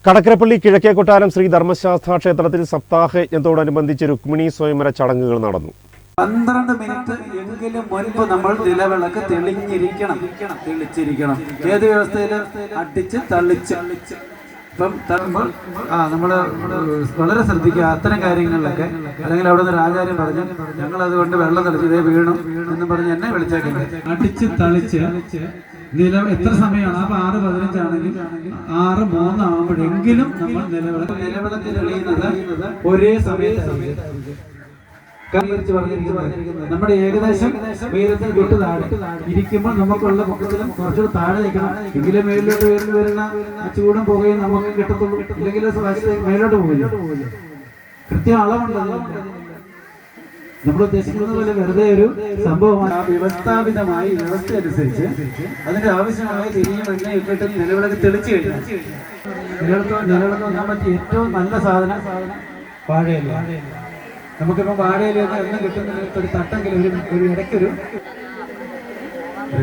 കടക്കരപ്പള്ളി കിഴക്കേ കൊട്ടാരം ശ്രീ ധർമ്മശാസ്ത്ര ക്ഷേത്രത്തിൽ സപ്താഹയജ്ഞത്തോടനുബന്ധിച്ച് രുക്മിണി സ്വയംവര ചടങ്ങുകൾ നടന്നു. 12 മിനിറ്റ് എങ്കിലും മുൻപ് നമ്മൾ നിലവിളക്ക് തെളിഞ്ഞിരിക്കണം. ഏത് വ്യവസ്ഥയിൽ അടിച്ച് തള്ളിച്ച് ഇപ്പം തള്ളുമ്പോൾ നമ്മൾ വളരെ ശ്രദ്ധിക്കുക അത്തരം കാര്യങ്ങളിലൊക്കെ. അല്ലെങ്കിൽ അവിടെ നിന്ന് ആചാര്യം പറഞ്ഞു ഞങ്ങൾ അതുകൊണ്ട് വെള്ളം തളിച്ച് ഇതേ വീണു എന്നും പറഞ്ഞ് എന്നെ വിളിച്ചേക്കുന്നത്. അടിച്ച് തളിച്ച് എത്ര സമയമാണ്? അപ്പൊ 6:15 ആണെങ്കിൽ 6:03 ആകുമ്പോഴെങ്കിലും നമ്മൾ നിലവിളക്ക് തെളിയുന്നത് ഒരേ സമയത്ത് നമ്മുടെ ഏകദേശം ഉയരത്തിൽ തൊട്ട് താഴെ ഇരിക്കുമ്പോൾ നമുക്കുള്ള പൊക്കത്തിലും കുറച്ചുകൂടെ താഴെ നിൽക്കണം. എങ്കിലും മേലിലോട്ട് വരുന്ന ചൂടും പുകയും നമുക്ക് കിട്ടത്തുള്ളൂ. ഇല്ലെങ്കിൽ മേലോട്ട് പോകില്ല. കൃത്യം അളവുണ്ട്. നമ്മൾ ഉദ്ദേശിക്കുന്നത് പോലെ വെറുതെ ഒരു സംഭവമാണ്. വ്യവസ്ഥാപിതമായി വ്യവസ്ഥ അനുസരിച്ച് അതിന്റെ ആവശ്യമായ തിരിഞ്ഞ എണ്ണ ഇട്ടിട്ട് നിലവിളക്ക് തെളിച്ചു കഴിഞ്ഞാൽ നിലവിളക്കാൻ പറ്റിയ ഏറ്റവും നല്ല സാധനം വാഴയില. നമുക്കിപ്പോൾ വാഴയില എണ്ണ കിട്ടുന്ന ഒരു തട്ടെങ്കിലും ഒരു ഇടയ്ക്കൊരു